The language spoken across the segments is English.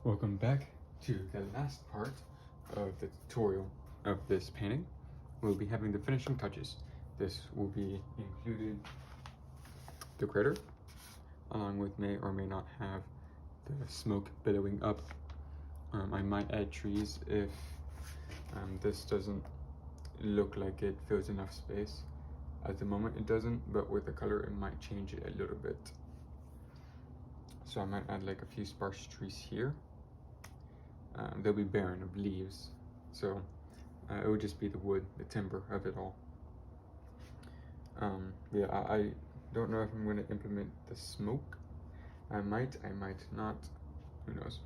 Welcome back to the last part of the tutorial of this painting. We'll be having the finishing touches. This will be included the crater, along with may or may not have the smoke billowing up. I might add trees if this doesn't look like it fills enough space. At the moment it doesn't, but with the color it might change it a little bit. So I might add like a few sparse trees here. They'll be barren of leaves, so it would just be the wood, the timber of it all. Yeah, I don't know if I'm going to implement the smoke. I might not, who knows.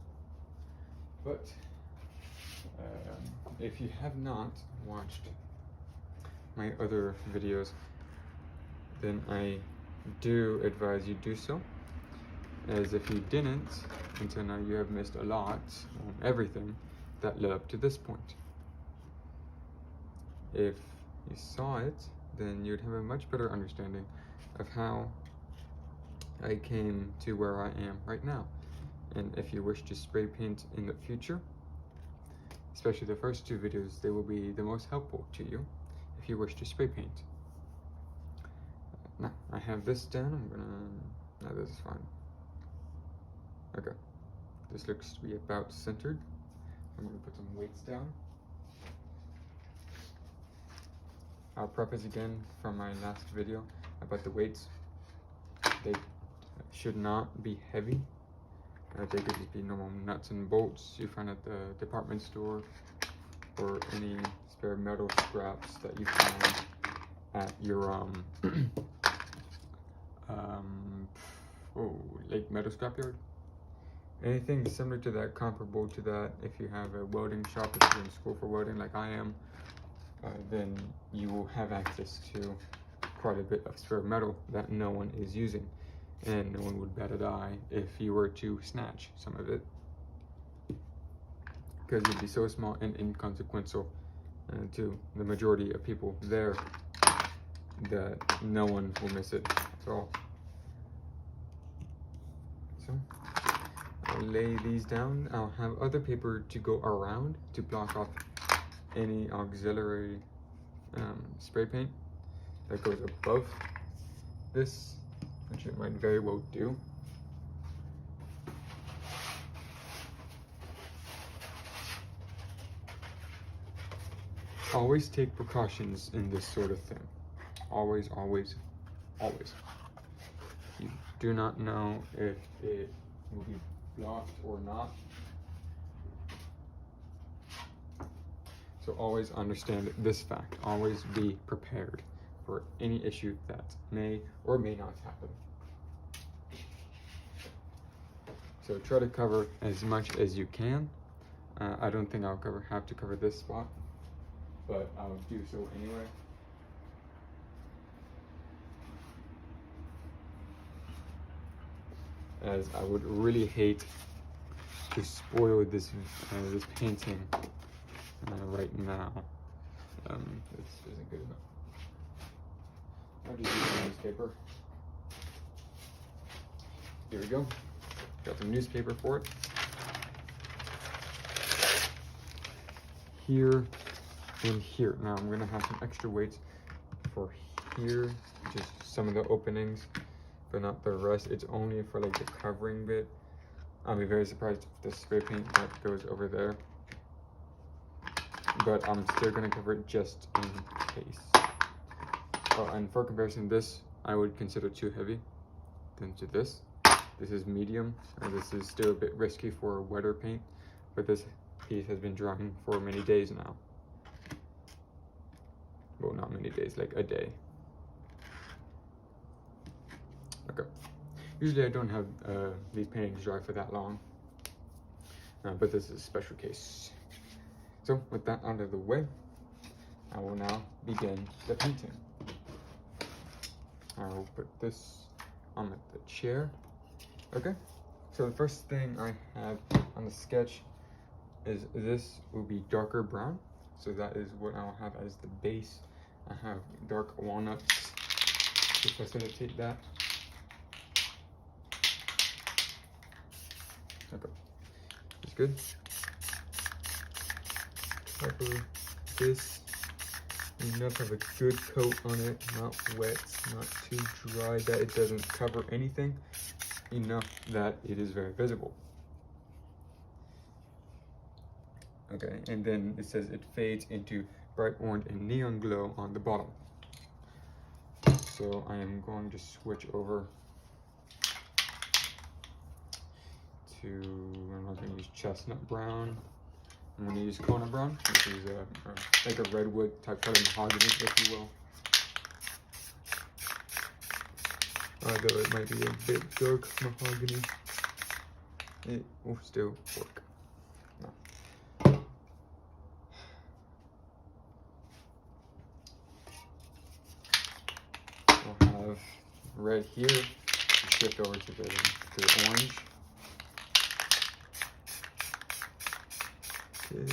But if you have not watched my other videos, then I do advise you do so, as if you didn't, until now you have missed a lot on everything that led up to this point. If you saw it, then you'd have a much better understanding of how I came to where I am right now. And if you wish to spray paint in the future, especially the first two videos, they will be the most helpful to you if you wish to spray paint. Now, I have this down, no, this is fine. Okay, this looks to be about centered. I'm gonna put some weights down. I'll preface again from my last video about the weights. They should not be heavy. They could just be normal nuts and bolts you find at the department store, or any spare metal scraps that you find at your like metal scrapyard. Anything similar to that, comparable to that. If you have a welding shop, if you're in school for welding like I am, then you will have access to quite a bit of spare metal that no one is using, and no one would bat an eye if you were to snatch some of it, because it'd be so small and inconsequential to the majority of people there that no one will miss it at all. So I'll lay these down. I'll have other paper to go around to block off any auxiliary spray paint that goes above this, which it might very well do. Always take precautions in this sort of thing. Always, always, always. You do not know if it will be blocked or not. So always understand this fact. Always be prepared for any issue that may or may not happen. So try to cover as much as you can. I don't think I'll have to cover this spot, but I'll do so anyway. As I would really hate to spoil this this painting right now. This isn't good enough. I'll just use some newspaper. Here we go. Got some newspaper for it. Here and here. Now I'm gonna have some extra weights for here, just some of the openings, but not the rest. It's only for like the covering bit. I'll be very surprised if the spray paint that goes over there, but I'm still gonna cover it just in case. Oh, and for comparison, this I would consider too heavy than to this. This is medium, and this is still a bit risky for wetter paint, but this piece has been drying for many days now. Well, not many days, like a day. Okay. Usually I don't have these paintings dry for that long, but this is a special case. So with that out of the way, I will now begin the painting. I will put this on the chair. Okay, so the first thing I have on the sketch is this will be darker brown. So that is what I'll have as the base. I have dark walnuts to facilitate that. Okay, just good. Cover this enough, have a good coat on it, not wet, not too dry that it doesn't cover anything, enough that it is very visible. Okay, and then it says it fades into bright orange and neon glow on the bottom. So I am going to switch over to, I'm not going to use chestnut brown. I'm going to use Kona brown, which is like a redwood type color, mahogany, if you will. Although it might be a bit dark mahogany, it will still work. No. We'll have red here to shift over to the orange. Okay.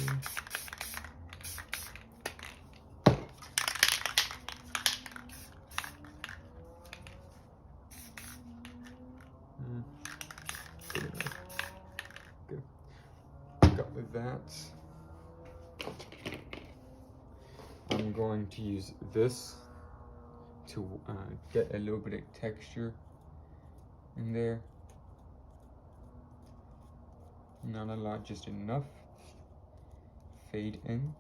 Good enough. Good. Got with that. I'm going to use this to get a little bit of texture in there. Not a lot, just enough. Fade in.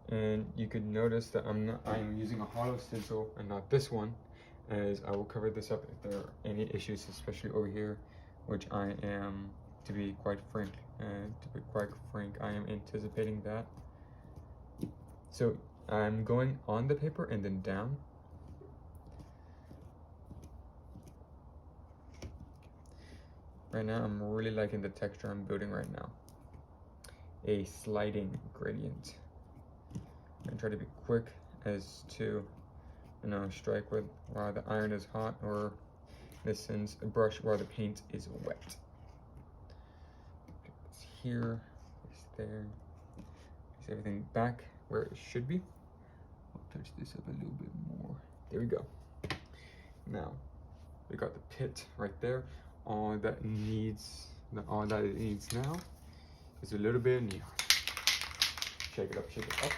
And you could notice that I'm using a hollow stencil and not this one, as I will cover this up if there are any issues, especially over here, which I am, to be quite frank, I am anticipating that. So I'm going on the paper and then down. Right now, I'm really liking the texture I'm building right now. A sliding gradient. And try to be quick as to, strike with while the iron is hot, or in this sense, a brush while the paint is wet. It's here, it's there. It's everything back where it should be. I'll touch this up a little bit more. There we go. Now, we got the pit right there. All that it needs now is a little bit of neon. Shake it up, shake it up.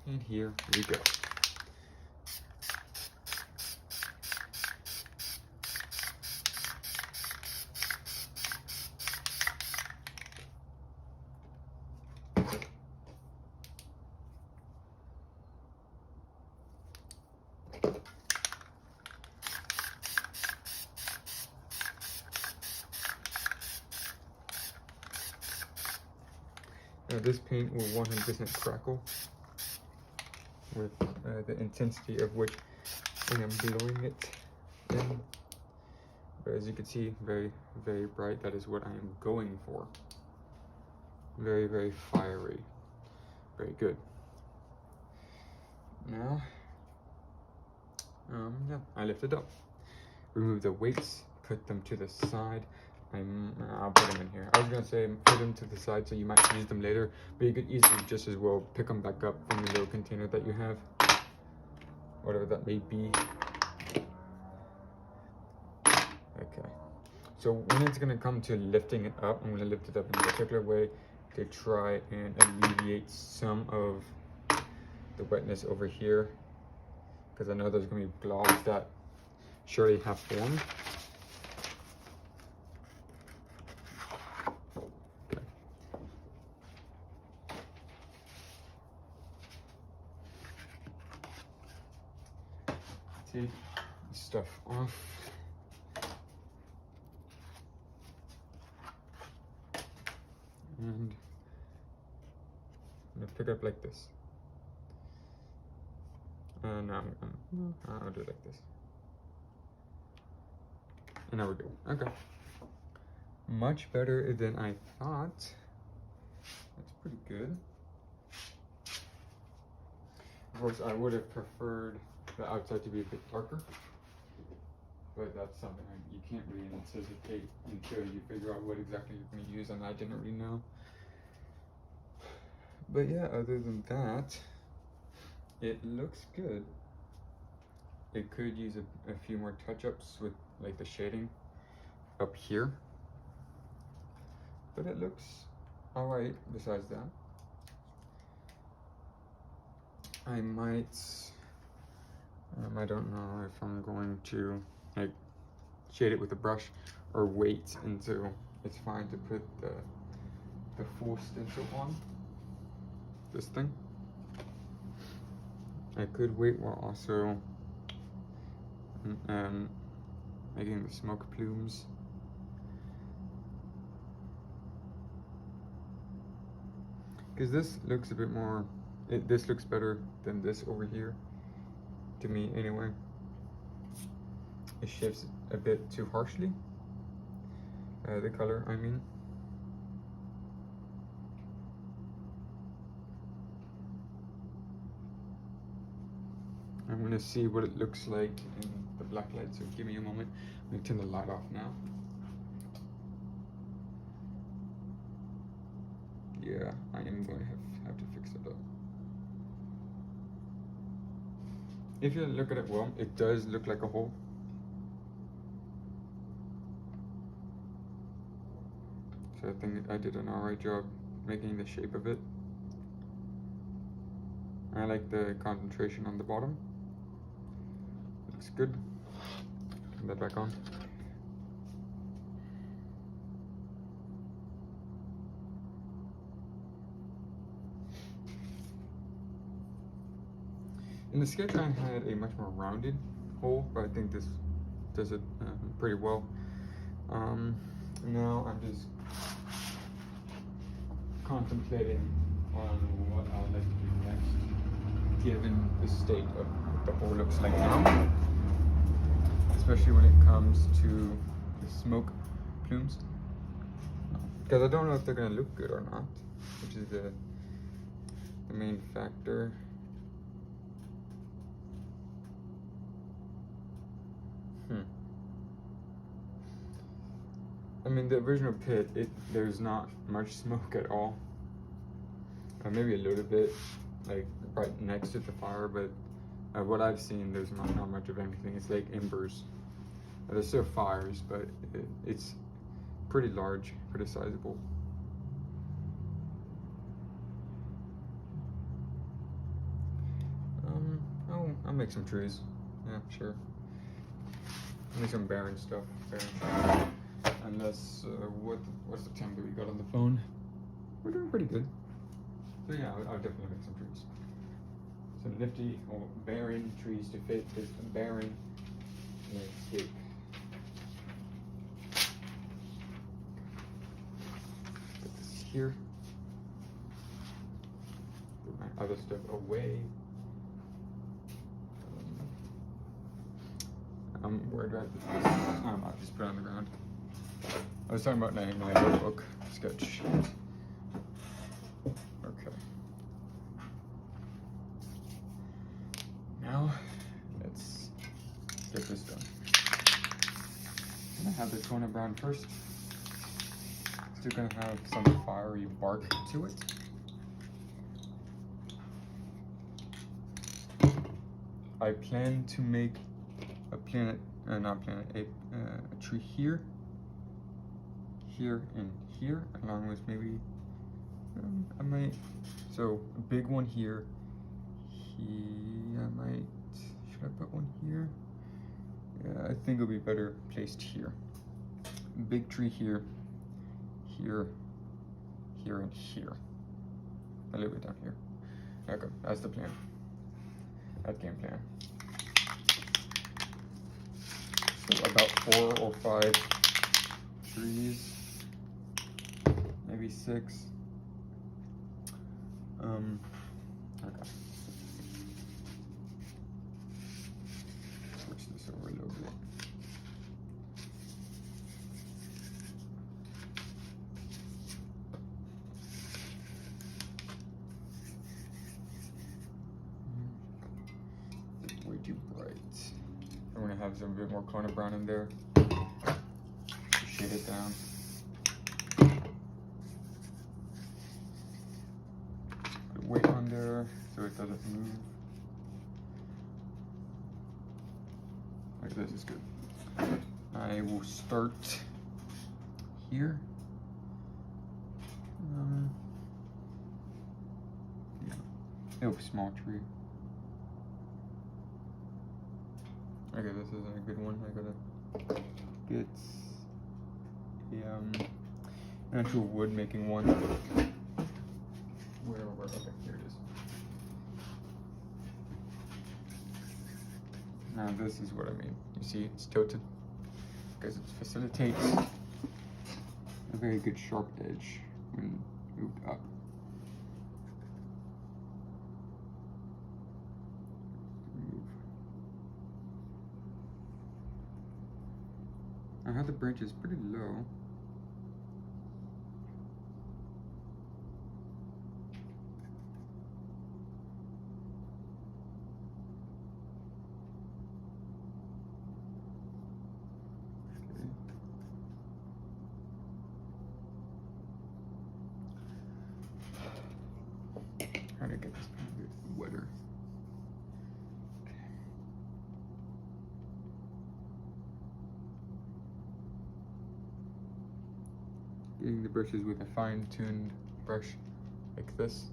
And here we go. Now this paint will 100% crackle with the intensity of which I am blowing it in. But as you can see, very, very bright. That is what I am going for. Very, very fiery. Very good. Now, yeah, I lift it up. Remove the weights, put them to the side. I'll put them in here. I was gonna say put them to the side so you might use them later, but you could easily just as well pick them back up from the little container that you have, whatever that may be. Okay, so when it's gonna come to lifting it up, I'm gonna lift it up in a particular way to try and alleviate some of the wetness over here, because I know there's gonna be blobs that surely have formed. Take the stuff off. And I'm gonna pick up like this. No, I'll do it like this. And now we're good. Okay. Much better than I thought. That's pretty good. Of course, I would have preferred the outside to be a bit darker, but that's something you can't really anticipate until you figure out what exactly you're going to use, and I didn't really know. But yeah, other than that, it looks good. It could use a few more touch-ups with like the shading up here, but it looks alright besides that. I might, I don't know if I'm going to like shade it with a brush or wait until it's fine to put the full stencil on this thing. I could wait while also making the smoke plumes. Because this looks a bit more, this looks better than this over here, to me anyway. It shifts a bit too harshly, the color I mean. I'm gonna see what it looks like in the black light, so give me a moment. I'm gonna turn the light off now. Yeah, I am going to have to fix it up. If you look at it well, it does look like a hole. So I think I did an alright job making the shape of it. I like the concentration on the bottom. Looks good. Turn that back on. In the sketch, I had a much more rounded hole, but I think this does it pretty well. Now I'm just contemplating on what I'd like to do next, given the state of what the hole looks like now, especially when it comes to the smoke plumes, because I don't know if they're going to look good or not, which is the main factor. I mean, the original pit, there's not much smoke at all. Maybe a little bit, like right next to the fire, but what I've seen, there's not much of anything. It's like embers. There's still fires, but it's pretty large, pretty sizable. I'll make some trees. Yeah, sure. I'll make some barren stuff. Barren. Unless, what's the temp that we got on the phone? We're doing pretty good. So yeah, I'll definitely make some trees. Some nifty or barren trees to fit this barren landscape. Put this here. Put my other stuff away. Where do I put this? I'll just put it on the ground. I was talking about my notebook sketch. Okay. Now, let's get this done. I'm gonna have the Kona brown first. Still gonna have some fiery bark to it. I plan to make a tree here, and here, along with maybe so a big one here. Should I put one here? Yeah, I think it'll be better placed here. Big tree here, here, and here. A little bit down here. Okay, that's the plan. That game plan. So about 4 or 5 trees, maybe 6. Okay. Switch this over a little bit. It's way too bright. I'm gonna have some bit more Kona brown in there to shade it down. there so it doesn't move. Like this is good. I will start here. Yeah. Oh, small tree. Okay, this is a good one. I gotta get an actual wood making one. Where? Okay, here it is. Now this is what I mean. You see, it's tilted because it facilitates a very good sharp edge when moved up. I have the branches pretty low. How to get this a bit wetter. Getting the brushes with a fine-tuned brush like this.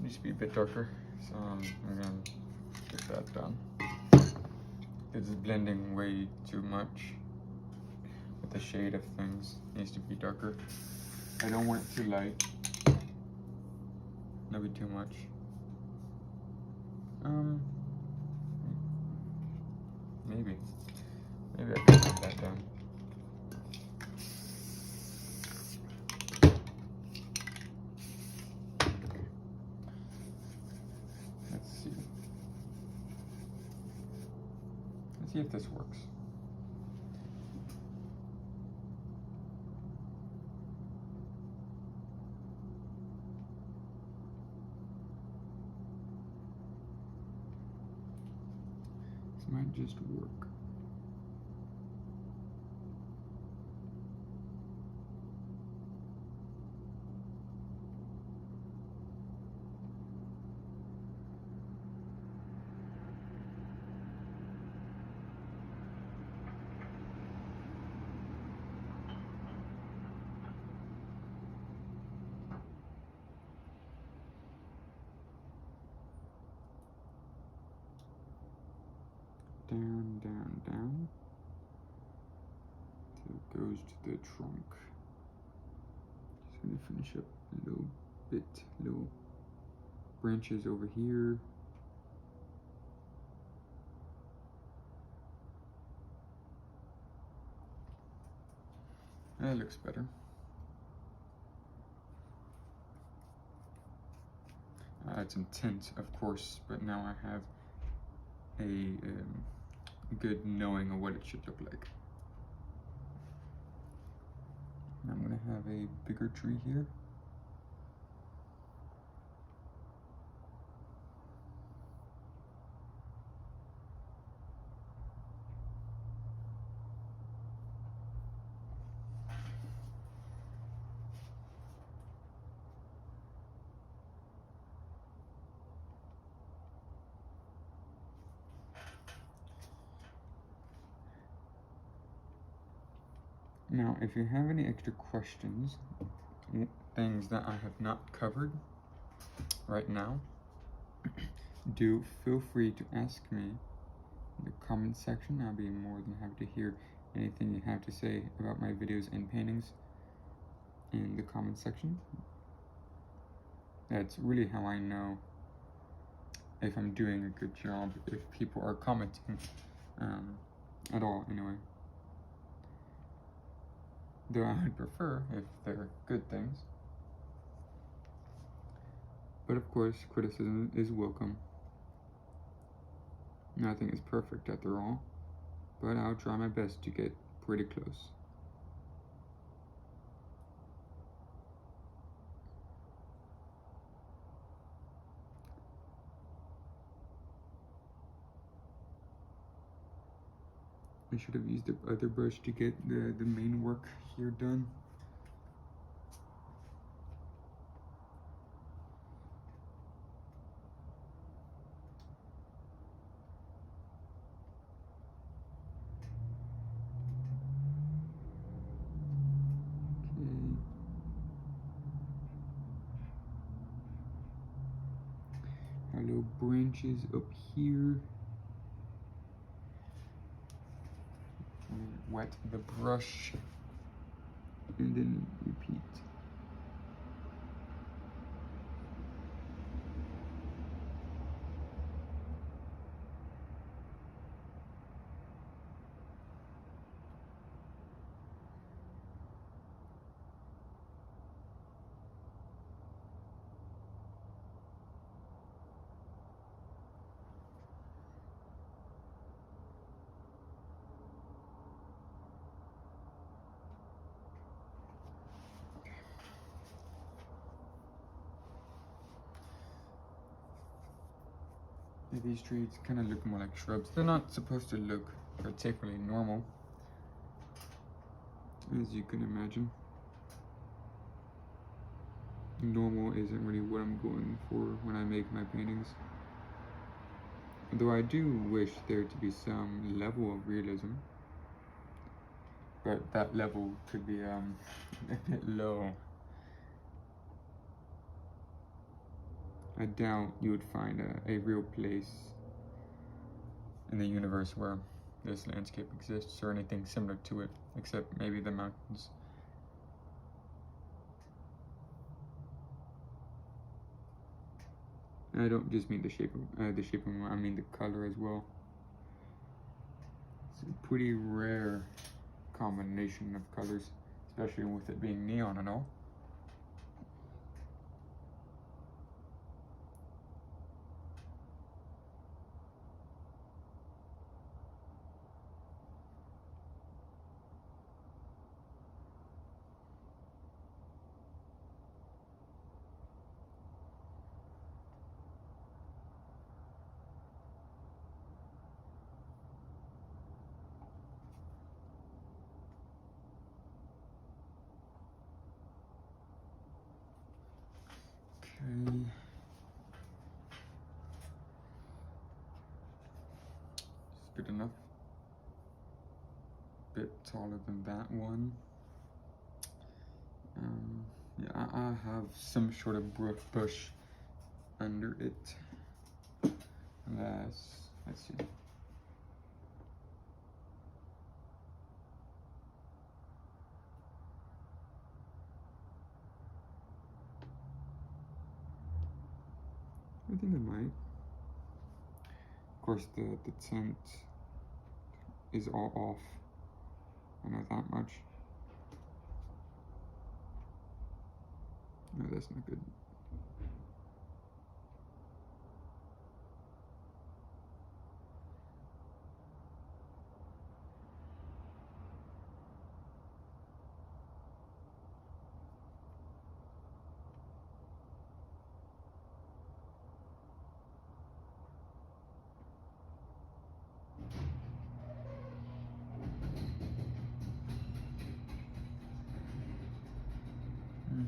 Needs to be a bit darker, so I'm gonna get that done. It's blending way too much with the shade of things. It needs to be darker. I don't want it too light. That'll be too much. Maybe I can put that down. See if this works. This might just work. Down, down, down, till it goes to the trunk. Just gonna finish up a little bit, little branches over here. That looks better. It's some tint, of course, but now I have a good knowing of what it should look like. I'm gonna have a bigger tree here. Now, if you have any extra questions, things that I have not covered right now, do feel free to ask me in the comment section. I'll be more than happy to hear anything you have to say about my videos and paintings in the comment section. That's really how I know if I'm doing a good job, if people are commenting at all, anyway. Though I would prefer if they're good things. But of course, criticism is welcome. Nothing is perfect after all, but I'll try my best to get pretty close. I should have used the other brush to get the main work here done. Our little branches up here. Wet the brush and then repeat. These trees kind of look more like shrubs. They're not supposed to look particularly normal, as you can imagine. Normal isn't really what I'm going for when I make my paintings. Though I do wish there to be some level of realism, but that level could be a bit low. I doubt you would find a real place in the universe where this landscape exists or anything similar to it, except maybe the mountains. I don't just mean the shape of them, I mean the color as well. It's a pretty rare combination of colors, especially with it being neon and all. Okay. It's good enough. Bit taller than that one. Yeah, I have some sort of bush under it. Let's see. I think I might. Of course, the tint is all off. I know that much. No, that's not good.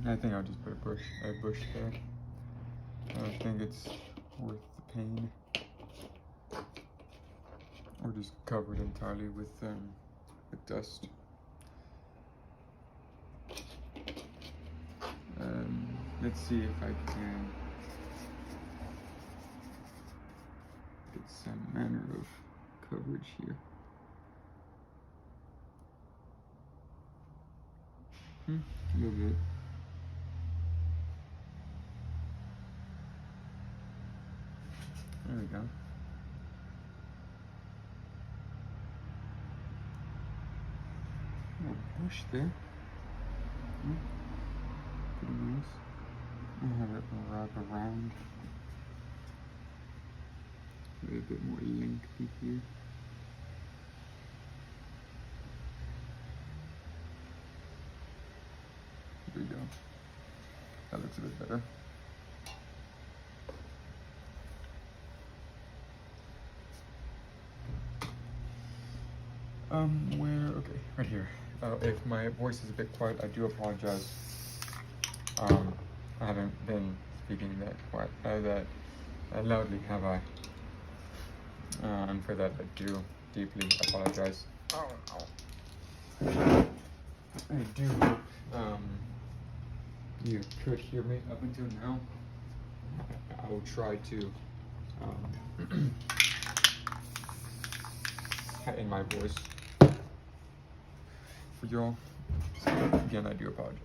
I think I'll just put a bush there. I don't think it's worth the pain. Or just cover it entirely with dust. let's see if I can get some manner of coverage here. A little bit. There we go. A little bush there. Pretty nice. I'll have it wrap around. A bit more lengthy here. There we go. That looks a bit better. Okay, right here. If my voice is a bit quiet, I do apologize. I haven't been speaking that loudly, have I? And for that, I do deeply apologize. Oh no. I do hope you could hear me up until now. I will try to heighten my voice for y'all. So again, I do apologize.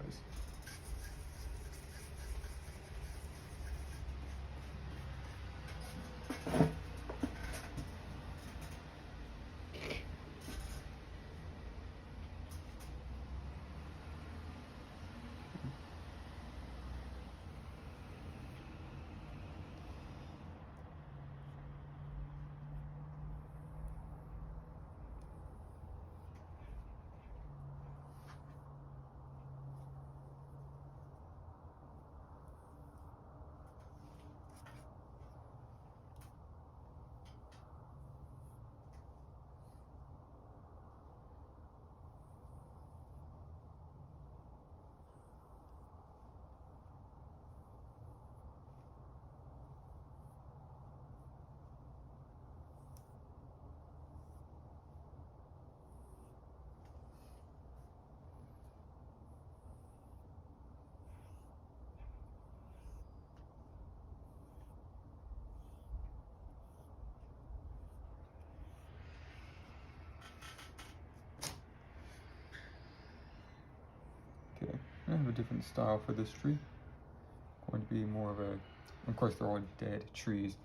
Okay, I have a different style for this tree. Going to be more of a, of course they're all dead trees,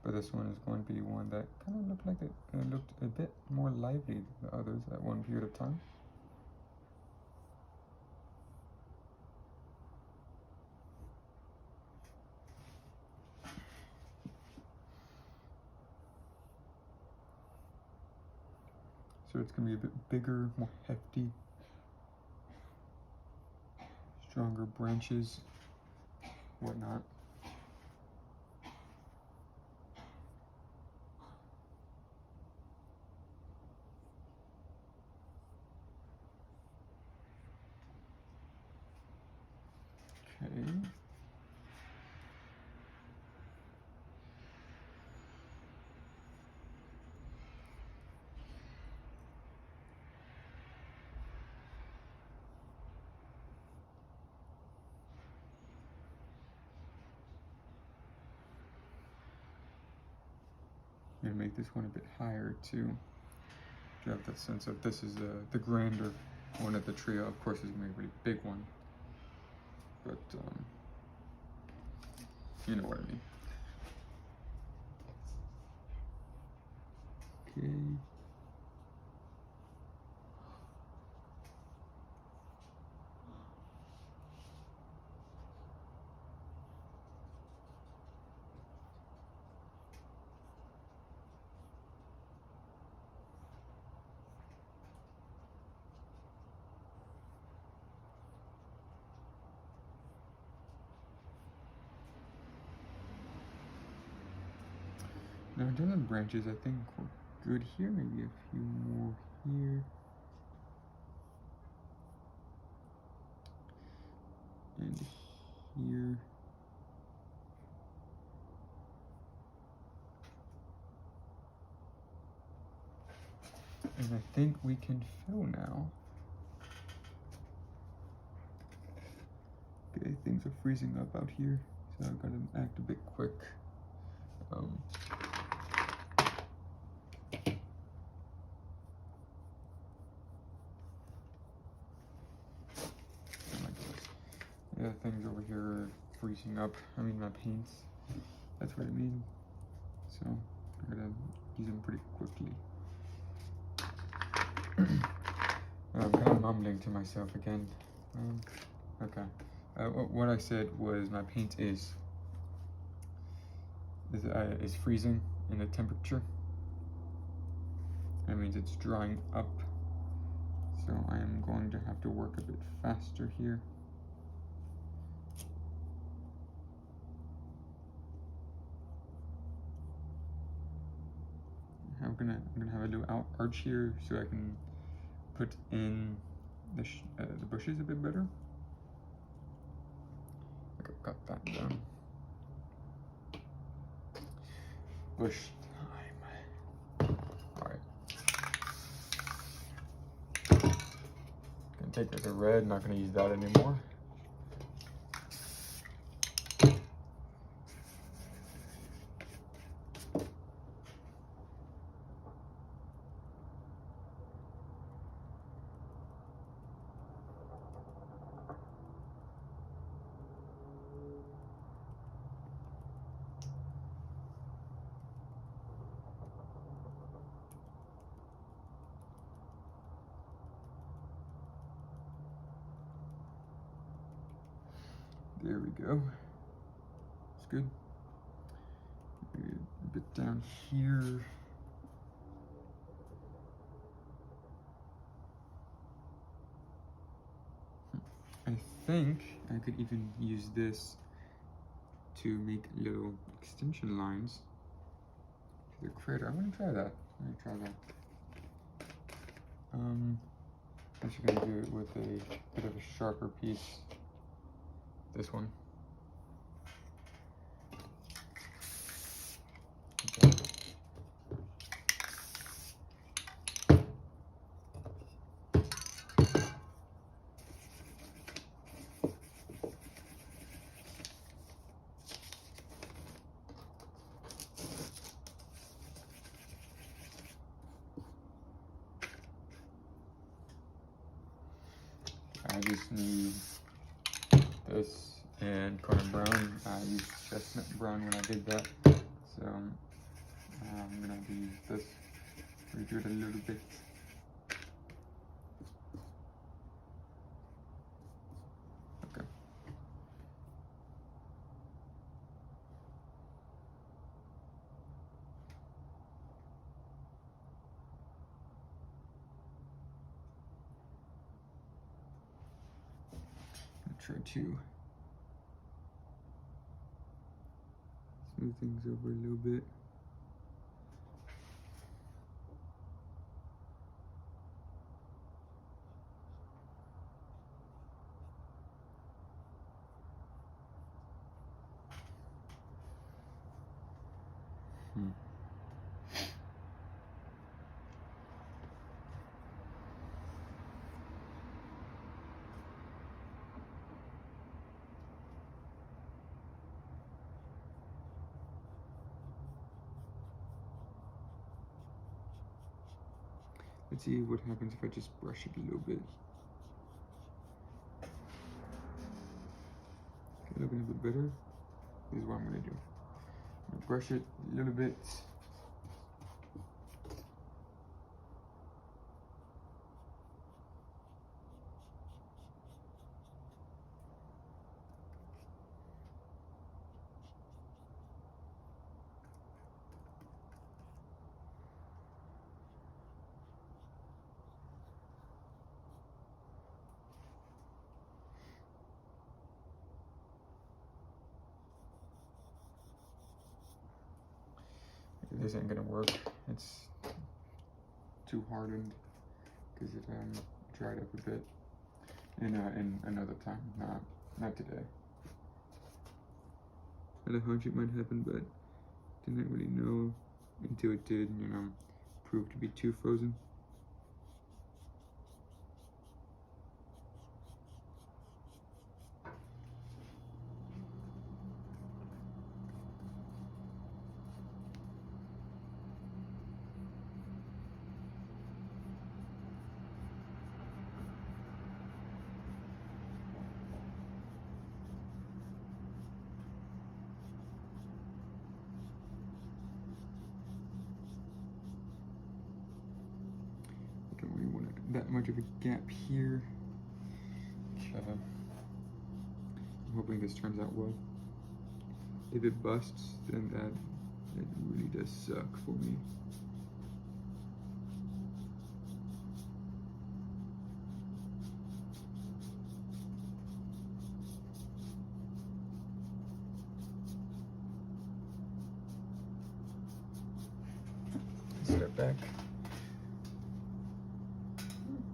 but this one is going to be one that kind of looked like it looked a bit more lively than the others at one period of time. So it's going to be a bit bigger, more hefty, stronger branches, whatnot. Okay. I'm going to make this one a bit higher too. You have that sense of this is the grander one of the trio. Of course, is going to be a really big one, but you know what I mean. Okay. Now down on branches, I think we're good here. Maybe a few more here. And here. And I think we can fill now. Okay, I think things are freezing up out here, so I've got to act a bit quick. Oh my goodness. Yeah, things over here are freezing up. I mean, my paints. That's what I mean. So I'm gonna use them pretty quickly. I'm kind of mumbling to myself again. Okay. What I said was my paint is freezing in the temperature. That means it's drying up. So I am going to have to work a bit faster here. I'm gonna have a little arch here so I can put in the bushes a bit better. Okay, got that done. Bush time. Alright. Gonna take the red, not gonna use that anymore. There we go. It's good. Maybe a bit down here. I think I could even use this to make little extension lines to the crater. I'm gonna try that. I'm just gonna do it with a bit of a sharper piece. This one. Okay. I just need this and Conan Brown. I used chestnut brown when I did that, so I'm gonna have to use this. Redo it a little bit. Okay. Try to smooth things over a little bit. Let's see what happens if I just brush it a little bit. Okay, looking a bit better. This is what I'm gonna do. I'm gonna brush it a little bit. This ain't gonna work. It's too hardened because it dried up a bit. In another time, not today. I had a hunch it might happen, but didn't really know until it did. Proved to be too frozen. that much of a gap here. Okay. I'm hoping this turns out well. If it busts, then it really does suck for me. Step back.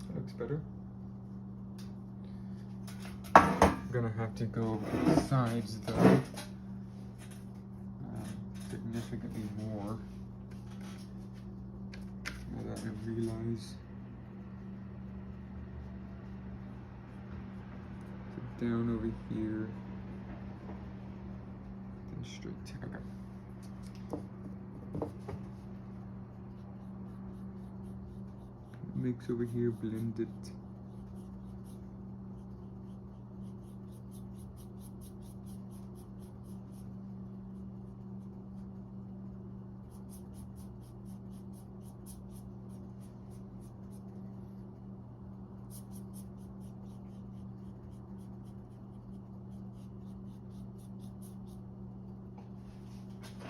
That looks better. I'm gonna have to go with the sides though. Significantly more. Now that I realize. So down over here. Then straight. Okay. Mix over here, blend it.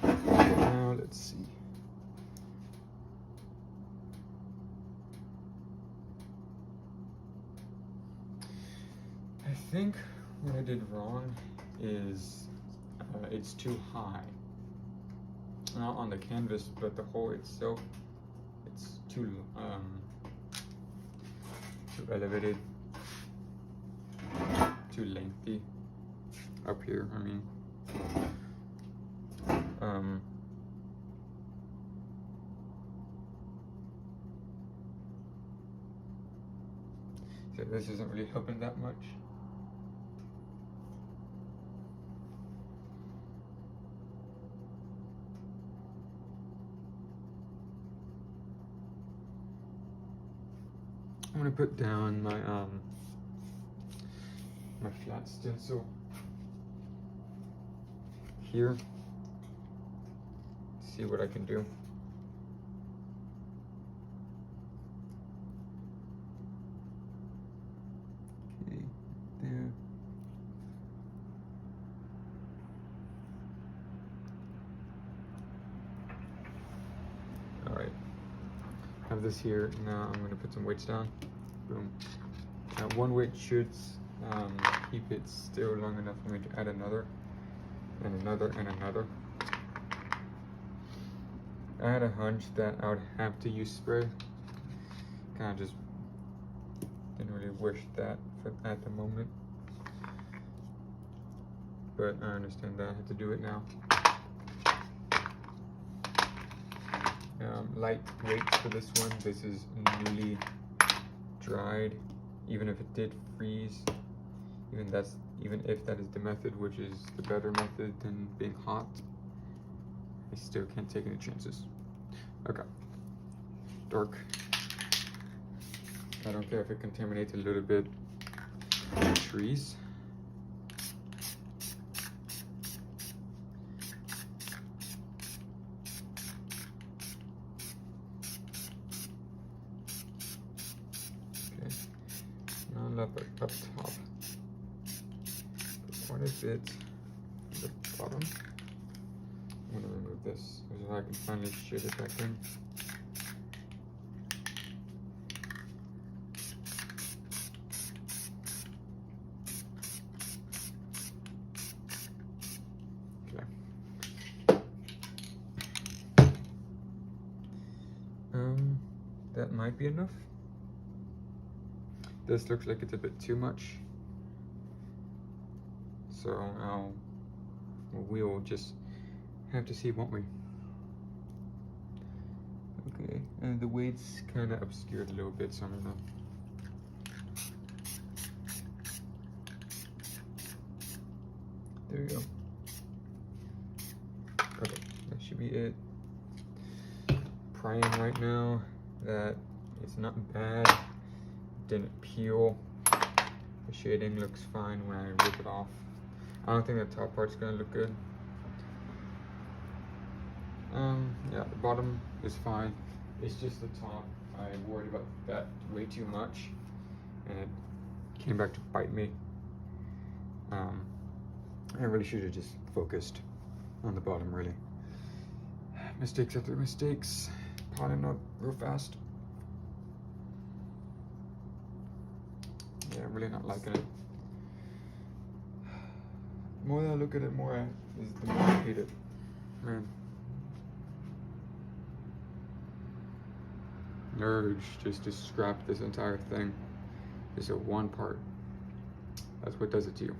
Now let's see. I think what I did wrong is it's too high. Not on the canvas, but the hole itself, it's too elevated, too lengthy up here. I mean, so this isn't really helping that much. I'm gonna put down my my flat stencil here. See what I can do. Okay, there. All right. Have this here. Now I'm gonna put some weights down. Boom. Now one weight should keep it still long enough for me to add another, and another, and another. I had a hunch that I would have to use spray. Kind of just didn't really wish that at the moment, but I understand that I have to do it now. Light weights for this one. This is newly dried. Even if it did freeze, even if that is the method, which is the better method than being hot, I still can't take any chances. Okay. Dark. I don't care if it contaminates a little bit the trees. Up top. What is it? The bottom. I'm gonna remove this so I can finally shade it back in. Okay. That might be enough. This looks like it's a bit too much, so we'll just have to see, won't we? Okay, and the weight's kind of obscured a little bit, so I'm gonna there you go. Okay, that should be it. Prying right now that it's not bad. Didn't peel. The shading looks fine when I rip it off. I don't think the top part's gonna look good. Yeah, the bottom is fine. It's just the top. I worried about that way too much, and it came back to bite me. I really should have just focused on the bottom, really. Mistakes after mistakes, piling up real fast. Yeah, I'm really not liking it. The more that I look at it, the more I hate it. Man. Urge just to scrap this entire thing. Just a one part. That's what does it to you.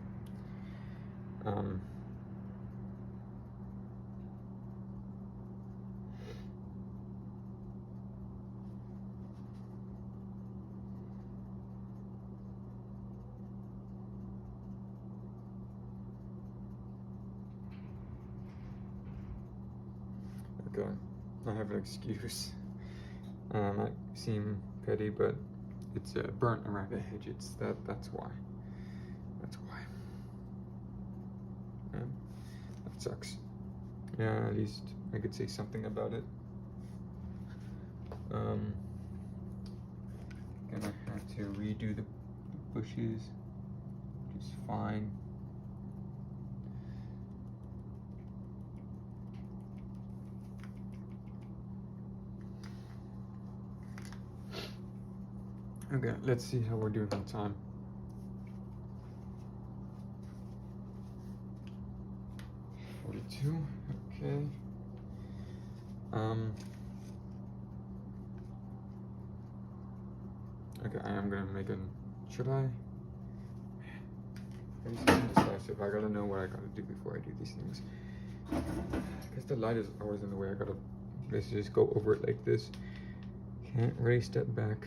Okay, I have an excuse. Might seem petty, but it's burnt around the edge. That's why. That's why. Yeah, that sucks. Yeah, at least I could say something about it. Gonna have to redo the bushes, which is fine. Okay, let's see how we're doing on time. Okay. Okay, I am gonna make an. Should I? I'm indecisive. I gotta know what I gotta do before I do these things. Because the light is always in the way. I gotta basically just go over it like this. Can't really step back.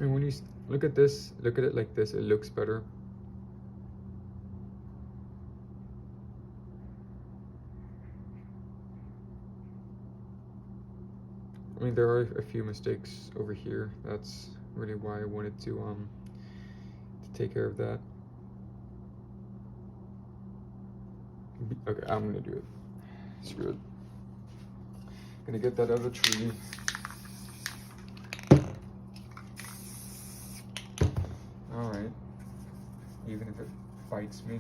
And when you look at this, look at it like this, it looks better. I mean, there are a few mistakes over here. That's really why I wanted to take care of that. Okay, I'm gonna do it. Screw it. Gonna get that out of the tree. Alright. Even if it fights me,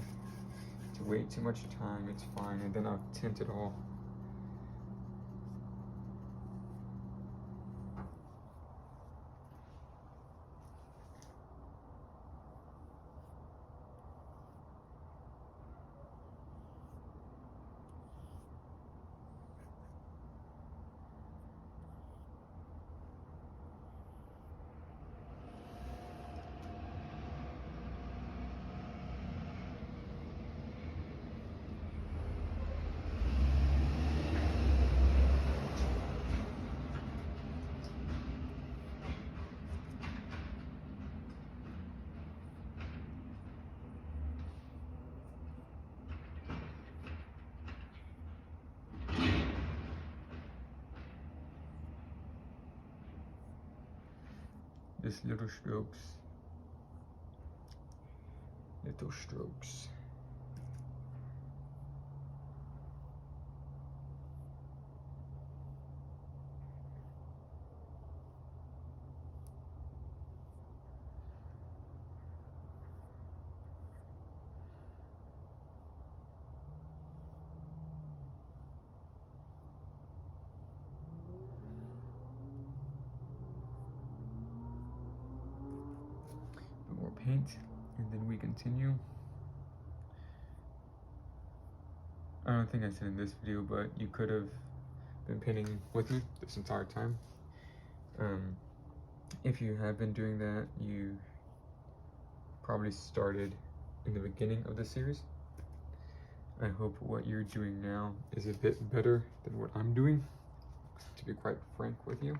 it's way too much time, it's fine, and then I'll tint it all. Just little strokes. Little strokes. More paint, and then we continue. I don't think I said in this video, but you could have been painting with me this entire time. If you have been doing that, you probably started in the beginning of the series. I hope what you're doing now is a bit better than what I'm doing, to be quite frank with you.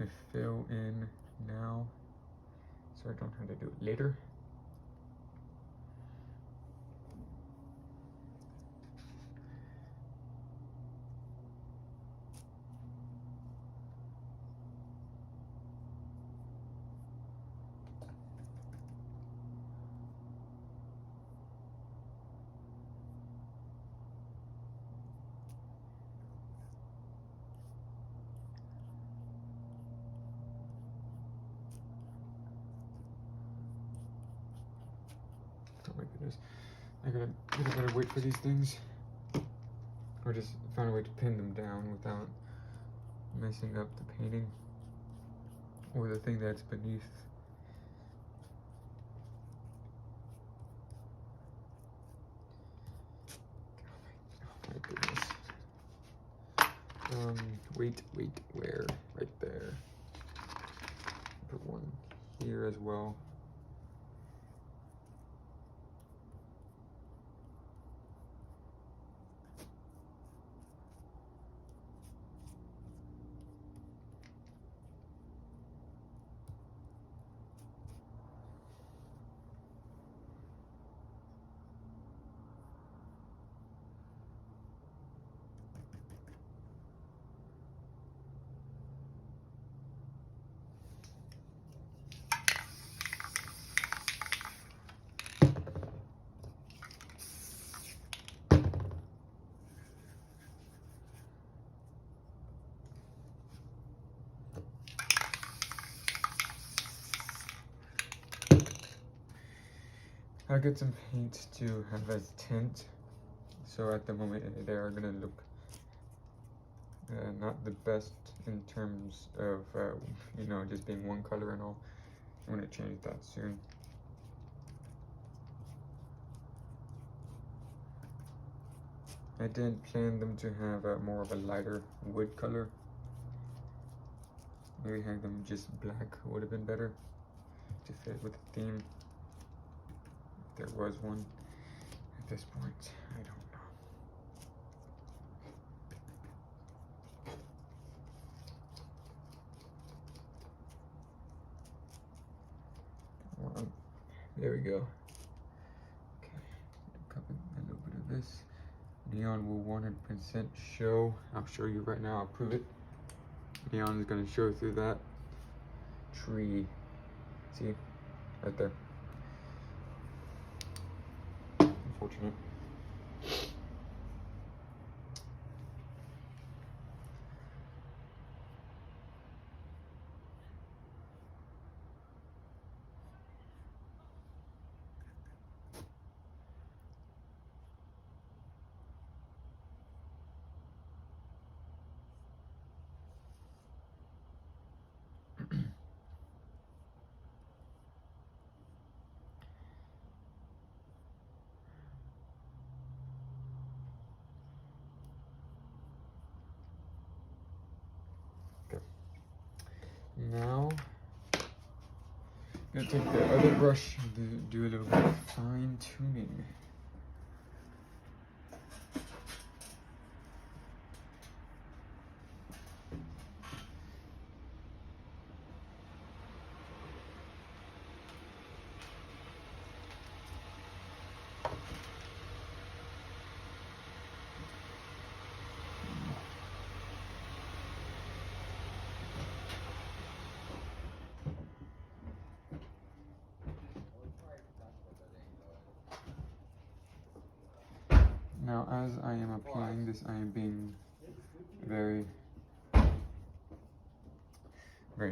to fill in now so I don't have to do it later. Oh my goodness. I gotta wait for these things. Or just find a way to pin them down without messing up the painting or the thing that's beneath. Oh my goodness. Wait, where? Right there. Put one here as well. I'll get some paint to have as tint. So at the moment they are gonna look not the best in terms of, you know, just being one color and all. I'm gonna change that soon. I didn't plan them to have more of a lighter wood color. Maybe have them just black would have been better to fit with the theme. If there was one at this point, I don't know. There we go. Okay, a little bit of this. Neon will 100% show. I'll show you right now. I'll prove it. Neon is going to show through that tree. See? Right there. Unfortunate. Now, I'm gonna take the other brush and do a little bit of fine tuning. Now, as I am applying this, I am being very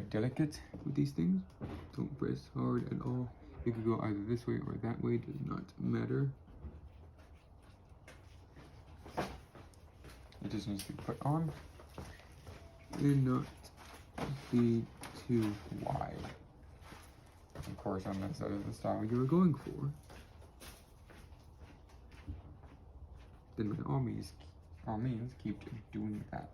delicate with these things. Don't press hard at all. You could go either this way or that way, does not matter. It just needs to be put on and not be too wide. Of course, unless that is the style you were going for, then by all means keep doing that.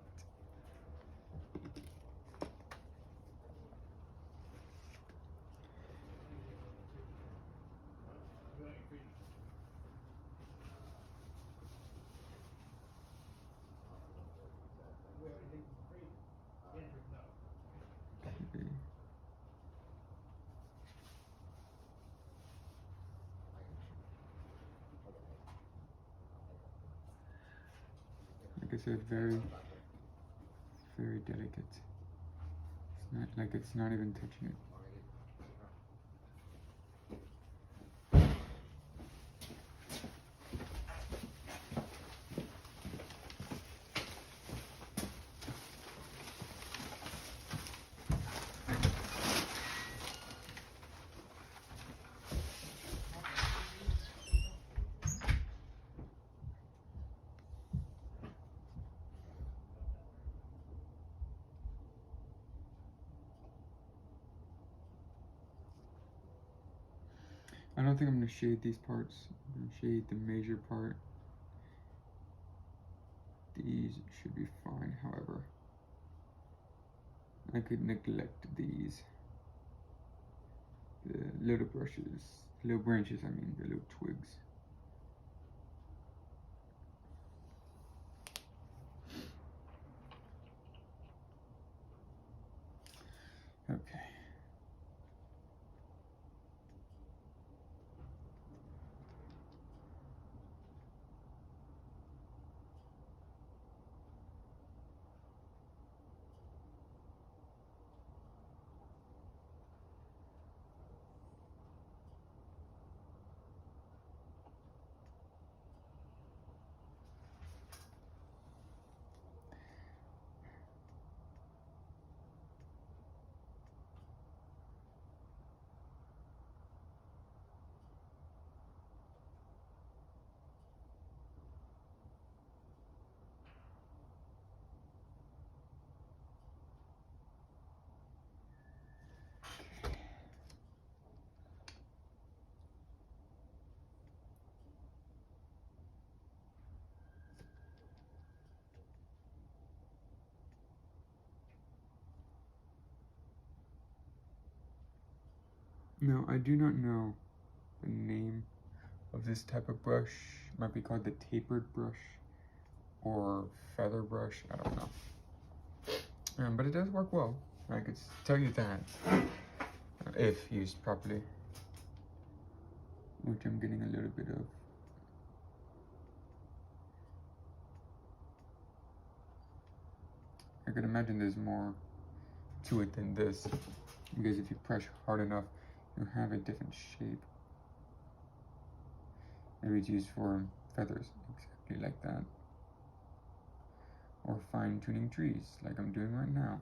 I said, very, very delicate. It's not like it's not even touching it. I don't think I'm going to shade these parts. I'm going to shade the major part. These should be fine, however. I could neglect these. The little brushes, little branches, I mean, the little twigs. Okay. Now, I do not know the name of this type of brush. It might be called the tapered brush or feather brush. I don't know. But it does work well. I could tell you that. If used properly. Which I'm getting a little bit of. I can imagine there's more to it than this. Because if you press hard enough, you'll have a different shape. Maybe it's used for feathers, exactly like that. Or fine-tuning trees, like I'm doing right now.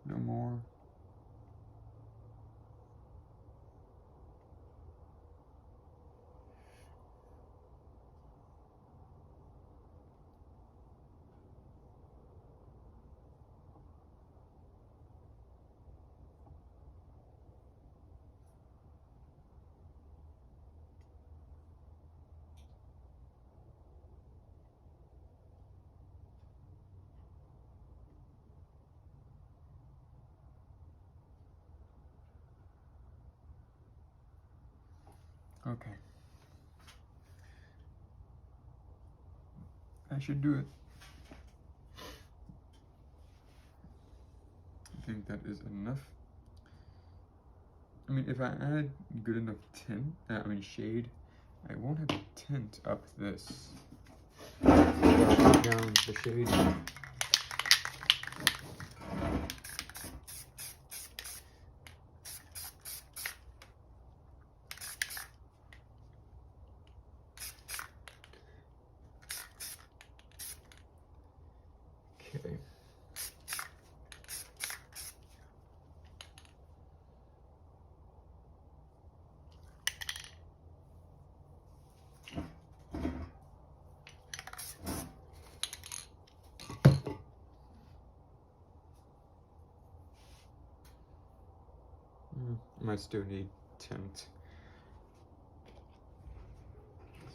No more. Okay. I should do it. I think that is enough. I mean, if I add good enough shade, I won't have to tint up this. Down the shade. Okay. might still need tint.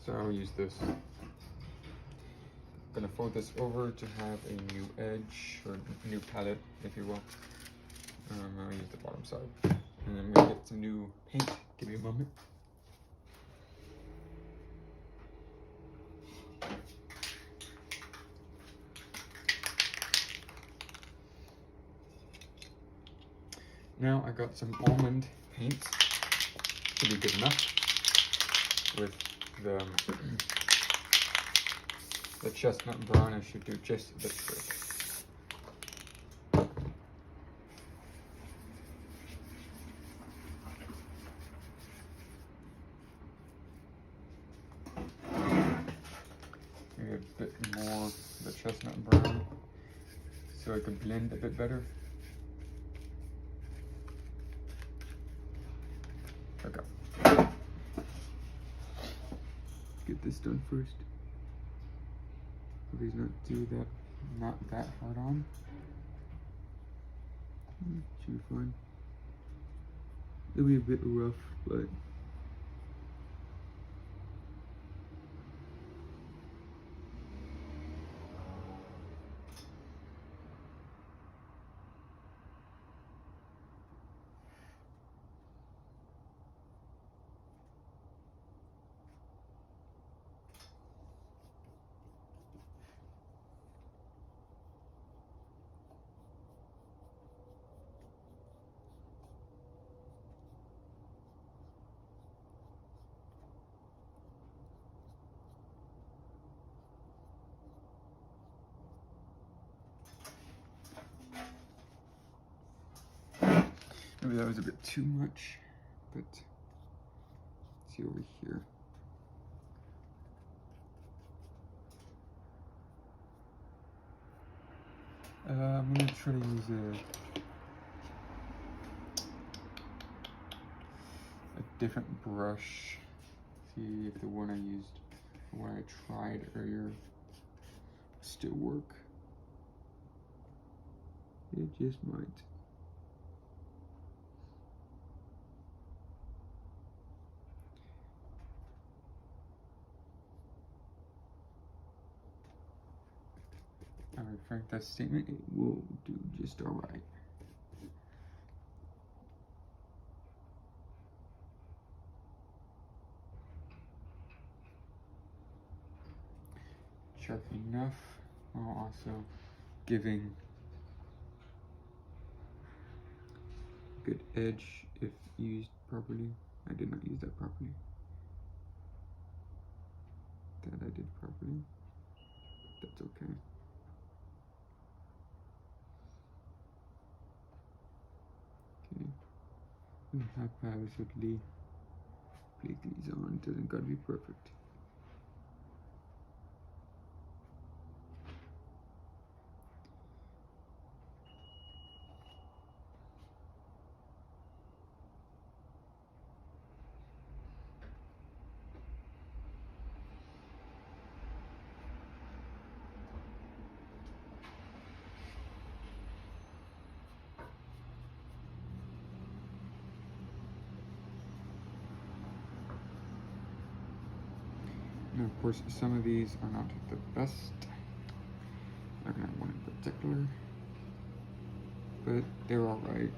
So I'll use this. I'm gonna fold this over to have a new edge, or new palette, if you will. I'll use the bottom side. And then I'm gonna get some new paint. Give me a moment. Now I got some almond paint. Should be good enough with the chestnut brown. I should do just the trick. Maybe a bit more of the chestnut brown so I can blend a bit better. Okay. Get this done first. Please not that hard on. Should be fine. It'll be a bit rough, but maybe that was a bit too much, but let's see over here. I'm gonna try to use a different brush. See if the one I used, the one I tried earlier, still work. It just might. I'll refract that statement. It will do just all right. Sharp enough, while also giving a good edge if used properly. I did not use that properly. That I did properly. That's okay. Okay. Haphazardly place these on. It doesn't gotta be perfect. Now, of course, some of these are not the best. I don't have one in particular, but they're all right.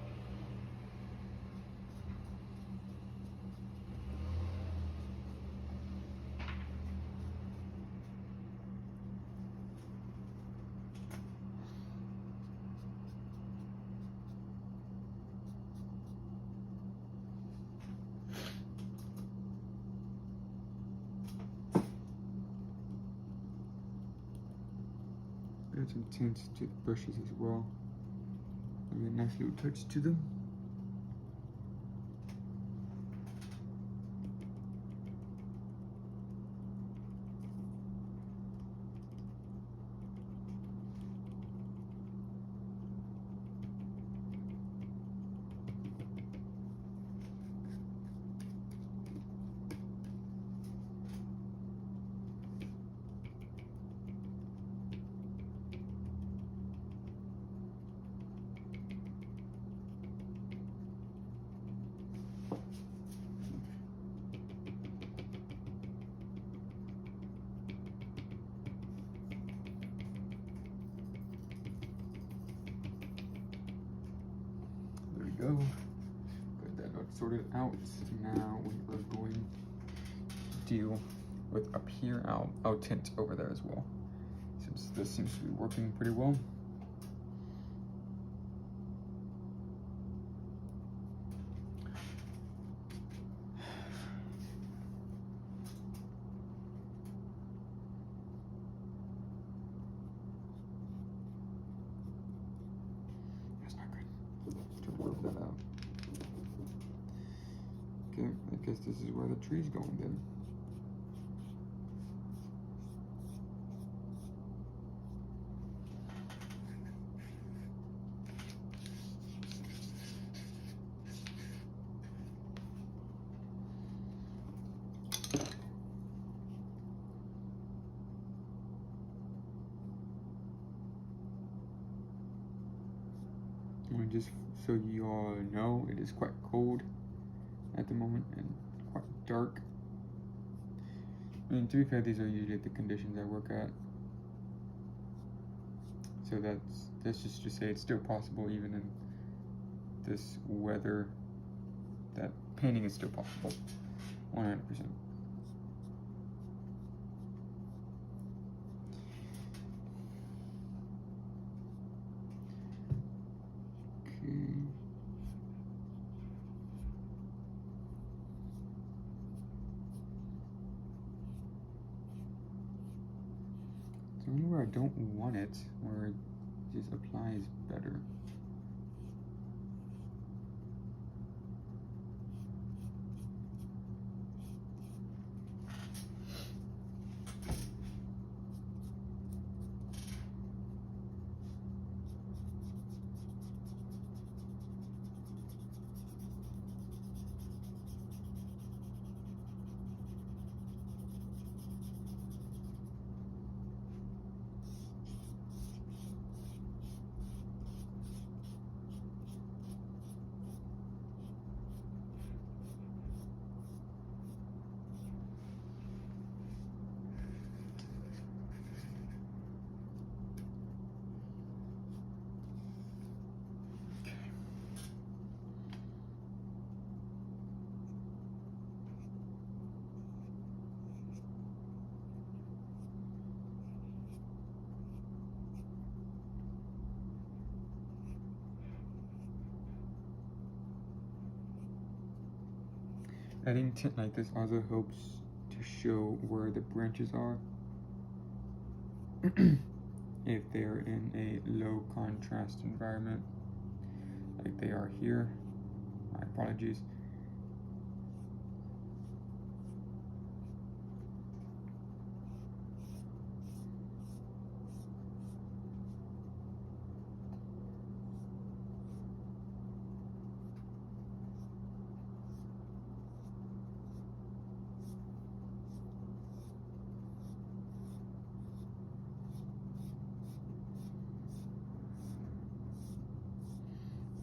Add some tints to the brushes as well. Maybe a nice little touch to them. go. Got that not sorted out. Now we are going to deal with up here. I'll tint over there as well, since this seems to be working pretty well. That out. Okay, I guess this is where the tree's going then. And just so you all know, it is quite cold at the moment and quite dark. I mean, to be fair, these are usually the conditions I work at. So that's just to say it's still possible even in this weather, that painting is still possible, 100%. So anywhere I don't want it, where it just applies better. Adding tint like this also helps to show where the branches are. If they're in a low contrast environment, like they are here. My apologies.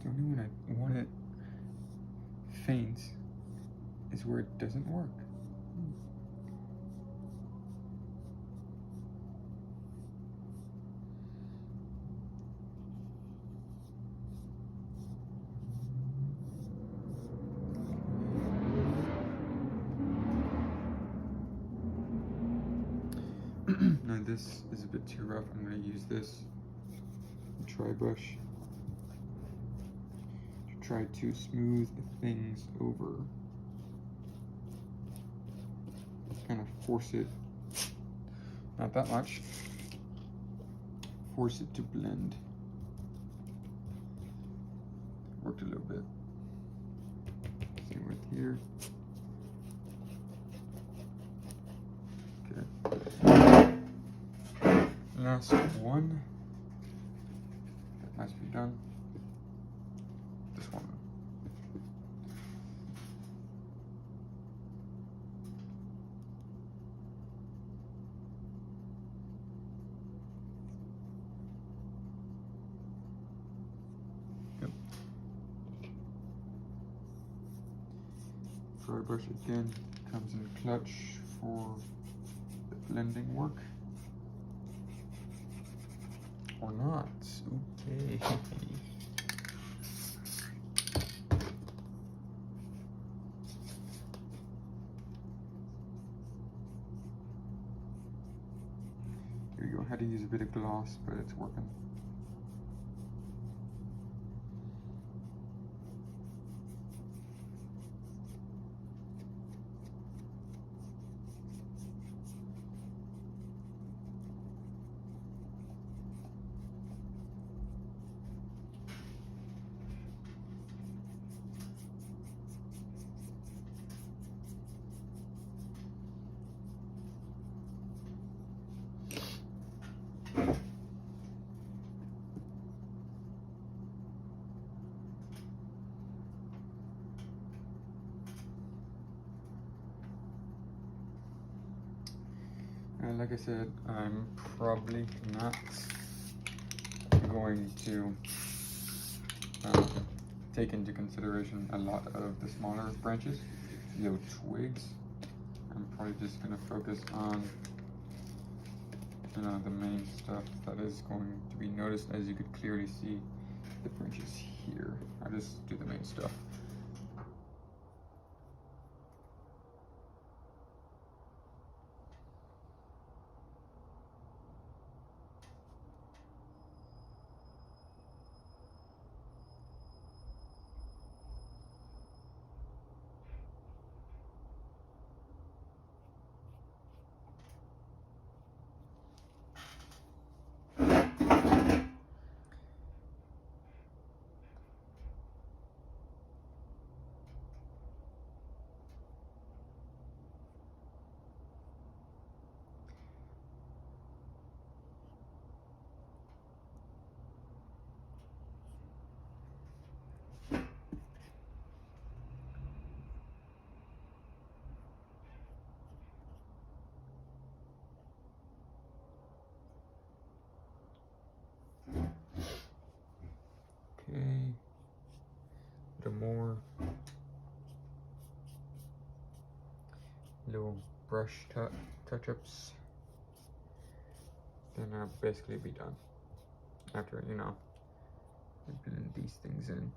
Only when I want it faint is where it doesn't work. Now this is a bit too rough. I'm going to use this tri brush. Try to smooth things over. Kind of force it, not that much, force it to blend. Worked a little bit. Same with here. Okay. Last one. That must be done. This one. Yep. Dry brush again comes in clutch for the blending work. Or not. Okay. go. I had to use a bit of gloss, but it's working. Like I said, I'm probably not going to take into consideration a lot of the smaller branches, little twigs. I'm probably just going to focus on the main stuff that is going to be noticed. As you could clearly see the branches here. I'll just do the main stuff. Okay, a little more. Little brush touch-ups. Then I'll basically be done. After, blend these things in.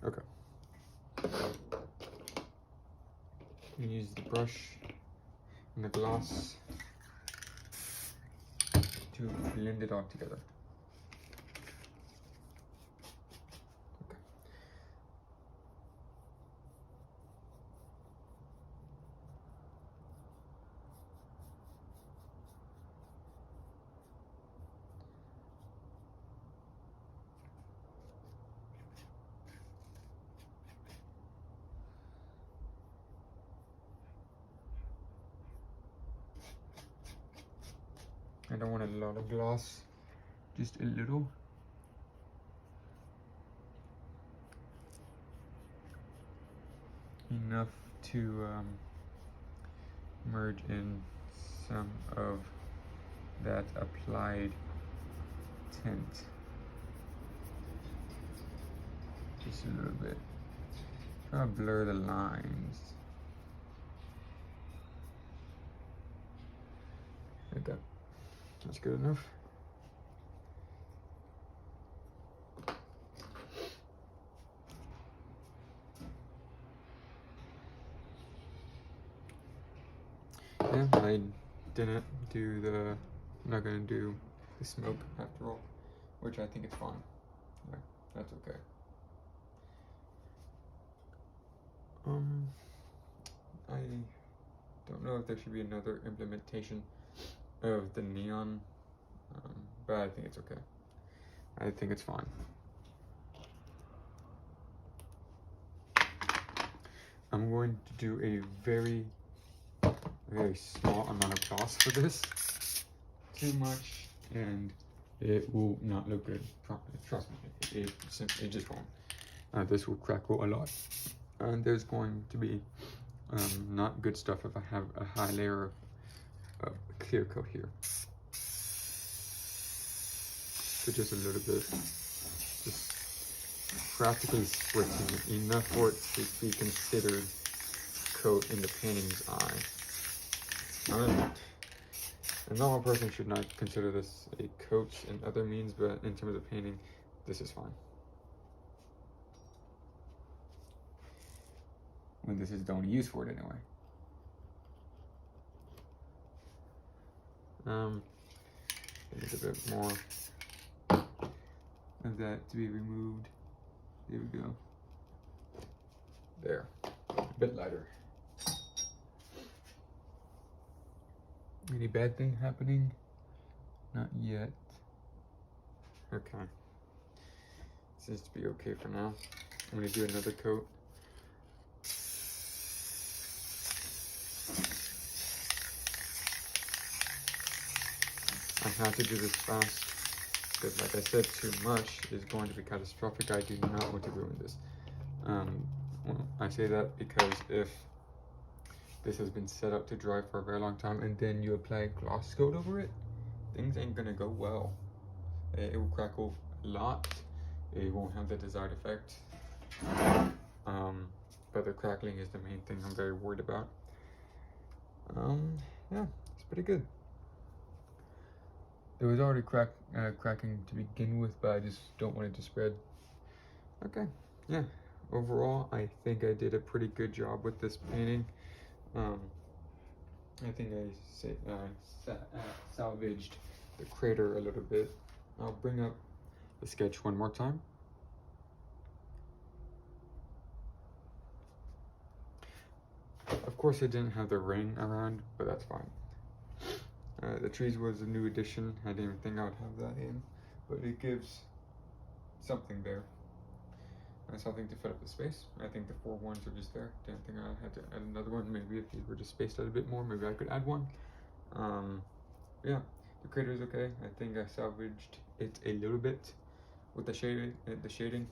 Okay. Use the brush and the gloss to blend it all together. Okay. I don't want a lot of gloss, just a little. Enough to merge in some of that applied tint. Just a little bit. Try to blur the lines. Okay. That's good enough. Yeah, I didn't do not gonna do the smoke after all, which I think is fine. Yeah, that's okay. I don't know if there should be another implementation of the neon, but I think it's okay. I think it's fine. I'm going to do a very small amount of gloss for this. Too much and it will not look good. Trust me, it just won't. This will crackle a lot. And there's going to be not good stuff if I have a high layer of clear coat here. So just a little bit, just practically spritzing it, enough for it to be considered coat in the painting's eye. A normal person should not consider this a coat in other means, but in terms of painting, this is fine. When this is the only use for it anyway. There's a bit more of that to be removed. There we go. There, a bit lighter. Any bad thing happening? Not yet. Okay. Seems to be okay for now. I'm gonna do another coat. I have to do this fast because, like I said, too much is going to be catastrophic. I do not want to ruin this. Well, I say that because if this has been set up to dry for a very long time and then you apply gloss coat over it, things ain't gonna go well. It will crackle a lot. It won't have the desired effect. But the crackling is the main thing I'm very worried about. Yeah, it's pretty good. It was already cracking to begin with, but I just don't want it to spread. Okay, yeah. Overall, I think I did a pretty good job with this painting. I think I salvaged the crater a little bit. I'll bring up the sketch one more time. Of course, I didn't have the rain around, but that's fine. The trees was a new addition. I didn't even think I would have that in, but it gives something there. Something to fill up the space. I think the 4 ones are just there. Didn't think I had to add another one. Maybe if these were just spaced out a bit more, maybe I could add one. Yeah, the crater is okay. I think I salvaged it a little bit with the shading.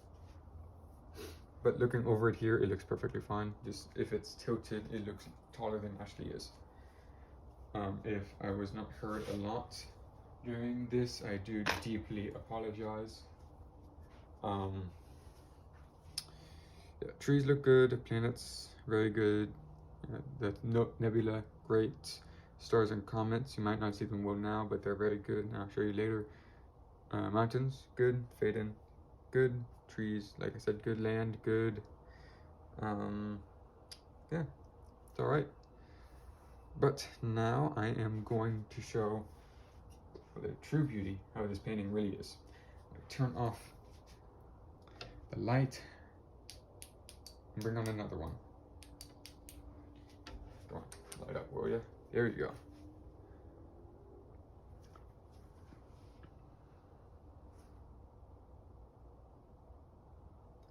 But looking over it here, it looks perfectly fine. Just if it's tilted, it looks taller than it actually is. If I was not heard a lot during this, I do deeply apologize. Yeah, trees look good, planets very good, the nebula great, stars and comets, you might not see them well now, but they're very good, and I'll show you later. Mountains, good, fading, good, trees, like I said, good, land, good. Yeah, it's alright. But now I am going to show the true beauty how this painting really is. I turn off the light and bring on another one. Go on, light up, will ya? There you go.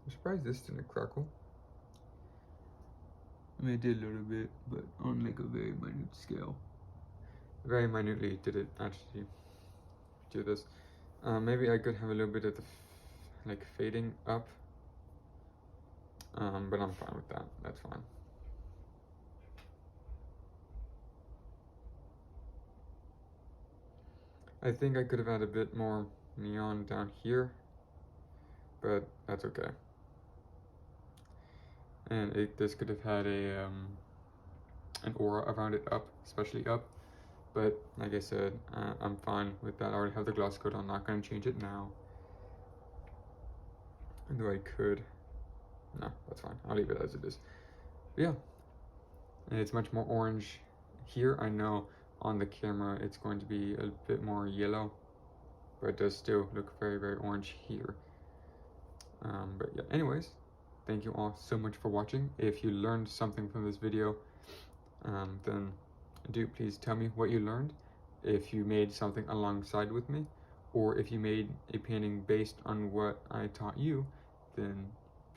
I'm surprised this didn't crackle. I mean, it did a little bit, but on like a very minute scale. Very minutely did it actually do this. Maybe I could have a little bit of the like fading up, but I'm fine with that. That's fine. I think I could have had a bit more neon down here, but that's okay. And this could have had a an aura around it up, especially up. But like I said, I'm fine with that. I already have the gloss coat on. I'm not going to change it now. Though I could. No, that's fine. I'll leave it as it is. But yeah, and it's much more orange here. I know on the camera it's going to be a bit more yellow, but it does still look very, very orange here. But yeah, anyways, thank you all so much for watching. If you learned something from this video, then do please tell me what you learned. If you made something alongside with me, or if you made a painting based on what I taught you, then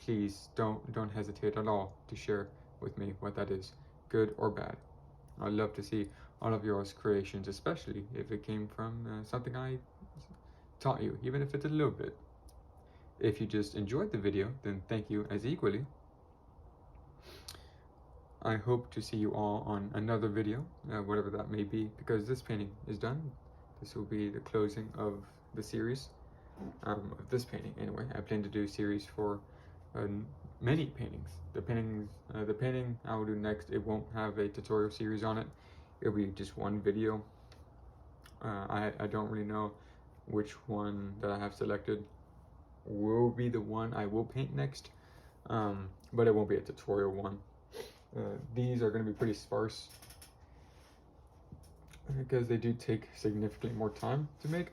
please don't hesitate at all to share with me what that is, good or bad. I'd love to see all of your creations, especially if it came from something I taught you, even if it's a little bit. If you just enjoyed the video, then thank you as equally. I hope to see you all on another video, whatever that may be, because this painting is done. This will be the closing of the series, of this painting anyway. I plan to do a series for many paintings. The painting I will do next, it won't have a tutorial series on it. It'll be just one video. I don't really know which one that I have selected will be the one I will paint next, but it won't be a tutorial one. These are going to be pretty sparse because they do take significantly more time to make.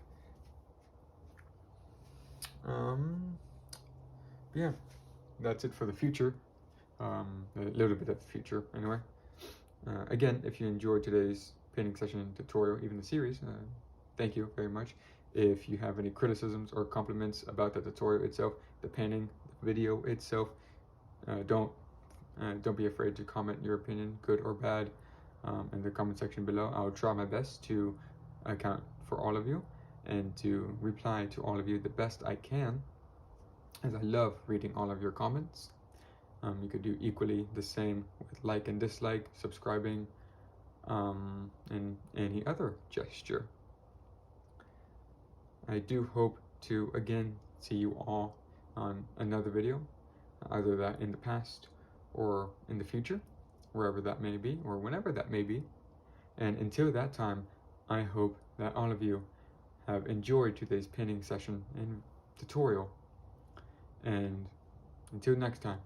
Yeah, that's it for the future. A little bit of the future anyway. Again, if you enjoyed today's painting session tutorial, even the series, thank you very much. If you have any criticisms or compliments about the tutorial itself, the painting, the video itself, don't be afraid to comment your opinion, good or bad, in the comment section below. I'll try my best to account for all of you and to reply to all of you the best I can, as I love reading all of your comments. You could do equally the same with like and dislike, subscribing, and any other gesture. I do hope to again see you all on another video, either that in the past or in the future, wherever that may be or whenever that may be. And until that time, I hope that all of you have enjoyed today's painting session and tutorial. And until next time,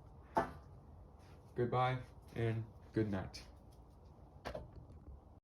goodbye and good night.